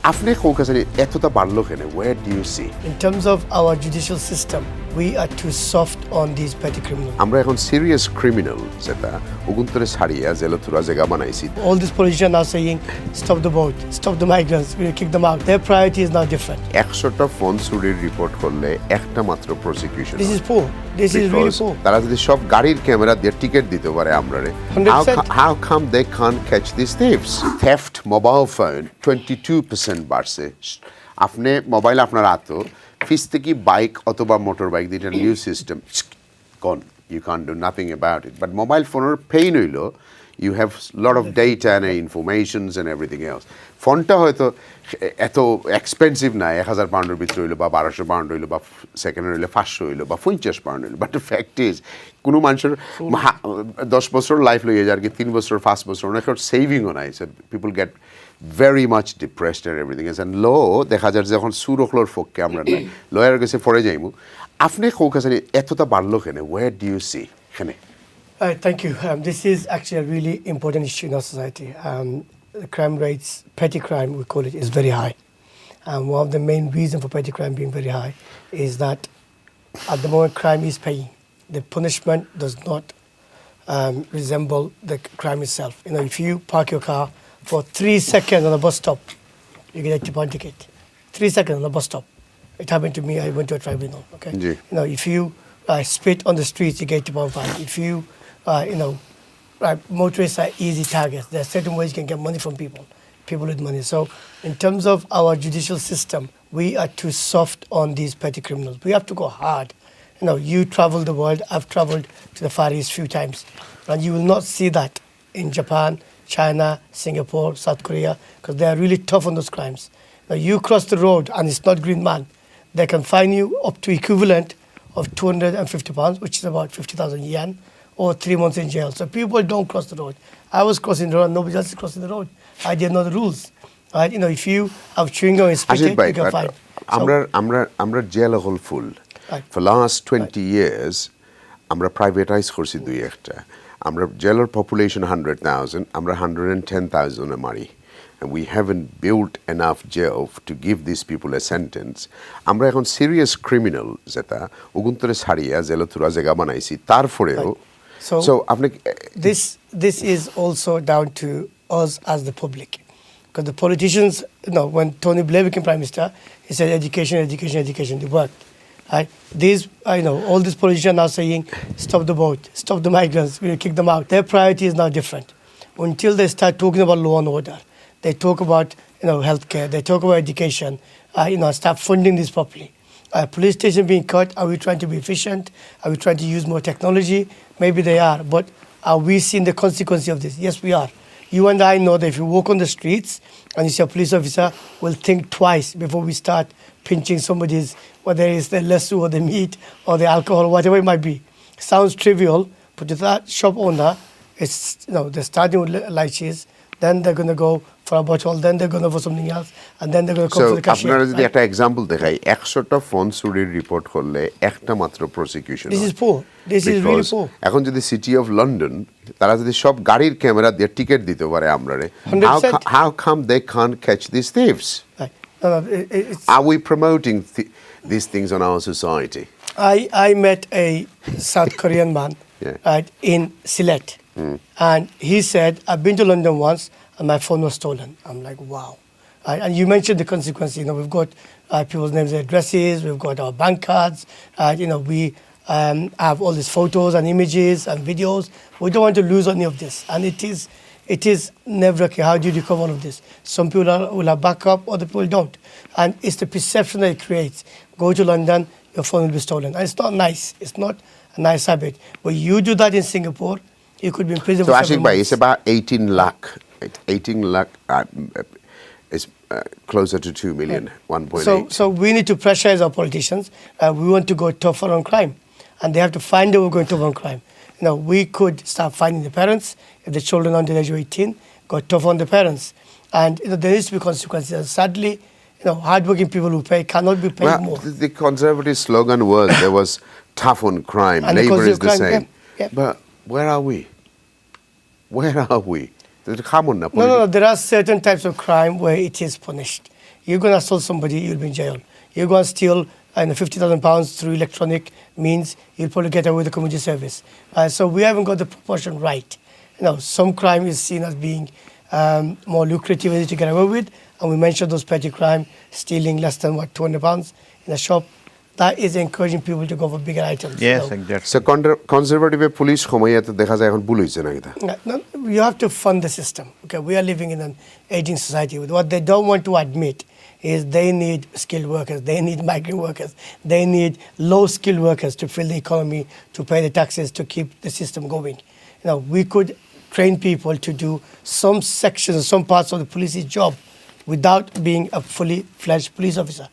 Afne Kokasari Etota Barlokene, where do you see? In terms of our judicial system, we are too soft on these petty criminals. আমরা এখন serious criminal যেটা উগুন্তরে ছাড়িয়া জেলতুরা জায়গা বানাইছি। All these politicians are saying, stop the boat, stop the migrants, we will kick them out. Their priority is now different. 100টা phone চুরির report করলে একটা মাত্র prosecution. This is poor. This is really poor. তারা যদি সব গাড়ির camera দিয়ে টিকেট দিতে পারে আমরারে, how come they can't catch these thieves? Theft mobile phone 22% বাড়ছে। আপনি মোবাইল আপনার হাতে ফিস থেকে বাইক অথবা মোটর বাইক দিটা new system gone. You can't do nothing about it. But mobile phone pain হইলো you have a lot of data and informations and everything else. ফোনটা হয়তো এত এক্সপেন্সিভ না 1000 পাউন্ডের ভিতরে হইলো বা 1200 পাউন্ড হইলো বা সেকেন্ড হইলো 500 হইলো বা 50 পাউন্ড হইলো, বাট দ্য ফ্যাক্ট ইজ কোনো মানুষের 10 বছর লাইফ লইয়ে যার কি 3 বছর 5 বছর অনেক সেভিংও নাই, so people gate very much depressed and everything else. And law দেখা যায় যখন সুরখলোর ফককে আমরা নাই লয়ার কাছে পড়ে যাইমু আপনি কোকাসানি এতটা বাড়লো কেন, where do you see এখানে? Thank you. This is actually a really important issue in our society. The crime rates, petty crime we call it, is very high. One of the main reasons for petty crime being very high is that at the moment crime is paying. The punishment does not resemble the crime itself. You know, if you park your car for 3 seconds on a bus stop, you get a 2-point ticket. 3 seconds on a bus stop. It happened to me. I went to a tribunal. Okay. Yeah. You know, if you spit on the streets, you get 2-point fine. If you, motorists are easy targets. There are certain ways you can get money from people with money. So, in terms of our judicial system, we are too soft on these petty criminals. We have to go hard. You know, you travel the world. I've traveled to the Far East a few times, and you will not see that in Japan, China, Singapore, South Korea, because they are really tough on those crimes. Now, you cross the road and it's not green man, they can fine you up to equivalent of 250 pounds, which is about 50,000 yen, or 3 months in jail. So people don't cross the road. I was crossing the road, and nobody else is crossing the road. I didn't know the rules. Right? You know, if you have chewing gum and spit it, you can fine. আমরা jail হল ফুল for last 20 years আমরা privatise করছি দুই একটা, আমরা জেলার population 100,000, আমরা 110,000 মারি, and we haven't built enough jail to give these people a sentence. আমরা এখন serious criminal যেটা উগুন্তরে ছাড়িয়া জেলতুরা জায়গা বানাইছি তারপরেও so আপনি this is also down to us as the public, because the politicians, you know, when Tony Blair became prime minister, he said education, they worked. Right? All these politicians are now saying, stop the boat, stop the migrants, we will kick them out. Their priority is now different. Until they start talking about law and order, they talk about, healthcare, they talk about education, start funding this properly. Police station being cut, are we trying to be efficient? Are we trying to use more technology? Maybe they are, but are we seeing the consequences of this? Yes, we are. You and I know that if you walk on the streets and you see a police officer, will think twice before we start pinching somebody's, whether it's the lesu or the meat or the alcohol, whatever it might be. Sounds trivial, but to that shop owner, it's, they're starting with lychees, then they're going to go for a bottle, then they're going to go for something else, and then they're going to come for the cashier. আপনারা যদি একটা example দেখাই 100টা phone চুরির report করলে একটা মাত্র prosecution. This is poor. This is really poor. এখন যদি সিটি অফ লন্ডন তারা যদি সব গাড়ির ক্যামেরা দিয়ে টিকেট দিতে পারে আমরারে, how come they can't catch these thieves? Right. Are we promoting these things on our society? I met a South Korean man right, in Sylhet. And he said, I've been to London once and my phone was stolen. I'm like, wow. And you mentioned the consequences. We've got people's names and addresses, we've got our bank cards, we have all these photos and images and videos. We don't want to lose any of this. And it is nerve-wracking. How do you recover all of this? Some people will have backup, other people don't. And it's the perception that it creates. Go to London, your phone will be stolen. And it's not nice. It's not a nice habit. But you do that in Singapore, you could be in prison for 7 months. It's about 18 lakh. 18 lakh is closer to 2 million, 1.8. So we need to pressurize our politicians. We want to go tougher on crime. And they have to find a way of going tougher on crime. We could start finding the parents. If the children under the age of 18, go tough on the parents. And there needs to be consequences. And sadly, hardworking people who pay cannot be paid more. The conservative slogan was, there was tough on crime, and labor is the crime, same. Yeah. But where are we? Where are we? No, there are certain types of crime where it is punished. You're going to assault somebody, you'll be in jail. You're going to steal £50,000 through electronic means, you'll probably get away with the community service. So we haven't got the proportion right. Some crime is seen as being more lucrative, easy to get away with, and we mentioned those petty crime, stealing less than £200 in a shop. That is encouraging people to go for bigger items. Yes, exactly. So conservative police সময়তে দেখা যায় এখন ভুল হইছে না এটা No, you have to fund the system. Okay, we are living in an aging society. What they don't want to admit is they need skilled workers, they need migrant workers, they need low-skilled workers to fill the economy, to pay the taxes, to keep the system going. We could train people to do some sections, some parts of the police's job without being a fully fledged police officer.